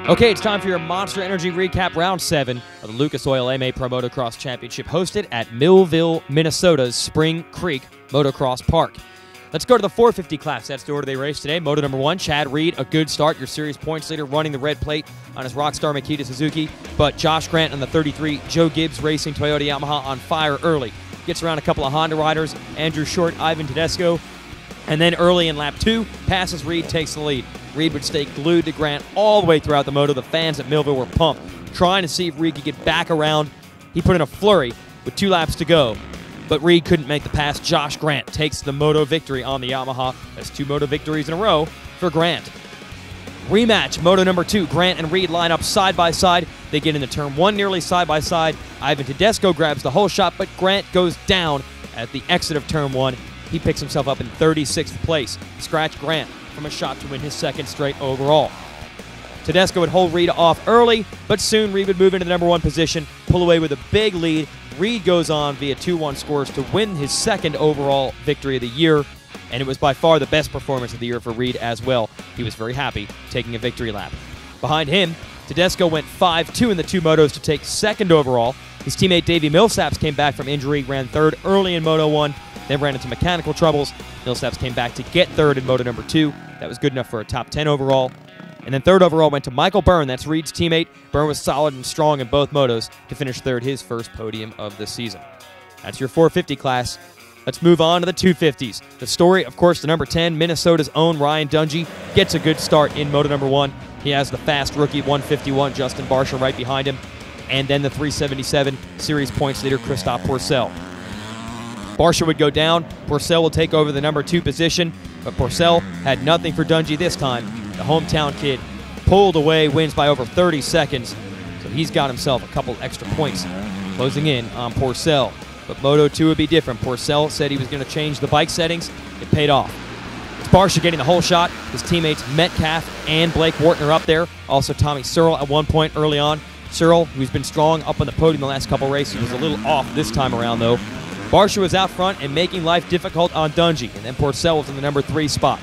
Okay, it's time for your Monster Energy recap, round 7 of the Lucas Oil AMA Pro Motocross Championship, hosted at Millville, Minnesota's Spring Creek Motocross Park. Let's go to the 450 class. That's the order they raced today. Moto number 1, Chad Reed, a good start, your series points leader, running the red plate on his Rockstar Makita Suzuki. But Josh Grant on the 33, Joe Gibbs Racing Toyota Yamaha on fire early. Gets around a couple of Honda riders, Andrew Short, Ivan Tedesco. And then early in lap 2, passes Reed, takes the lead. Reed would stay glued to Grant all the way throughout the moto. The fans at Millville were pumped, trying to see if Reed could get back around. He put in a flurry with 2 laps to go, but Reed couldn't make the pass. Josh Grant takes the moto victory on the Yamaha. That's 2 moto victories in a row for Grant. Rematch, moto number 2. Grant and Reed line up side by side. They get into turn 1 nearly side by side. Ivan Tedesco grabs the whole shot, but Grant goes down at the exit of turn 1. He picks himself up in 36th place. Scratch Grant from a shot to win his 2nd straight overall. Tedesco would hold Reed off early, but soon Reed would move into the number 1 position, pull away with a big lead. Reed goes on via 2-1 scores to win his 2nd overall victory of the year, and it was by far the best performance of the year for Reed as well. He was very happy taking a victory lap. Behind him, Tedesco went 5-2 in the 2 motos to take 2nd overall. His teammate Davey Millsaps came back from injury, ran 3rd early in Moto 1, then ran into mechanical troubles. Millsaps came back to get 3rd in Moto number 2. That was good enough for a top 10 overall. And then 3rd overall went to Michael Byrne. That's Reed's teammate. Byrne was solid and strong in both motos to finish 3rd, his first podium of the season. That's your 450 class. Let's move on to the 250s. The story, of course, the number 10, Minnesota's own Ryan Dungey gets a good start in Moto number 1. He has the fast rookie 151, Justin Barsha, right behind him. And then the 377 series points leader, Christophe Pourcel. Barsha would go down. Pourcel will take over the number 2 position, but Pourcel had nothing for Dungey this time. The hometown kid pulled away, wins by over 30 seconds, so he's got himself a couple extra points closing in on Pourcel. But Moto 2 would be different. Pourcel said he was going to change the bike settings. It paid off. It's Barsha getting the whole shot. His teammates Metcalf and Blake Wharton are up there. Also Tommy Searle at one point early on. Searle, who's been strong up on the podium the last couple races, was a little off this time around though. Barsha was out front and making life difficult on Dungey, and then Pourcel was in the number 3 spot.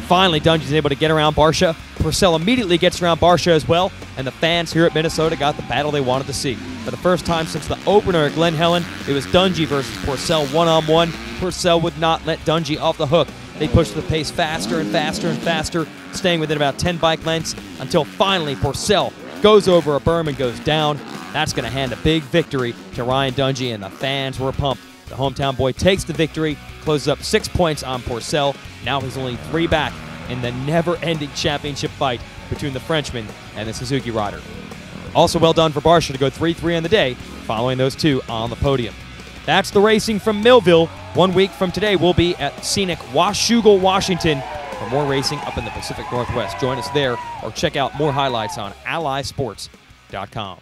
Finally, Dungey's able to get around Barsha. Pourcel immediately gets around Barsha as well, and the fans here at Minnesota got the battle they wanted to see. For the first time since the opener at Glen Helen, it was Dungey versus Pourcel one-on-one. Pourcel would not let Dungey off the hook. They pushed the pace faster and faster and faster, staying within about 10 bike lengths, until finally Pourcel goes over a berm and goes down. That's going to hand a big victory to Ryan Dungey, and the fans were pumped. The hometown boy takes the victory, closes up 6 points on Pourcel. Now he's only 3 back in the never-ending championship fight between the Frenchman and the Suzuki rider. Also well done for Barsha to go 3-3 on the day, following those 2 on the podium. That's the racing from Millville. 1 week from today, we'll be at scenic Washougal, Washington, for more racing up in the Pacific Northwest. Join us there or check out more highlights on allysports.com.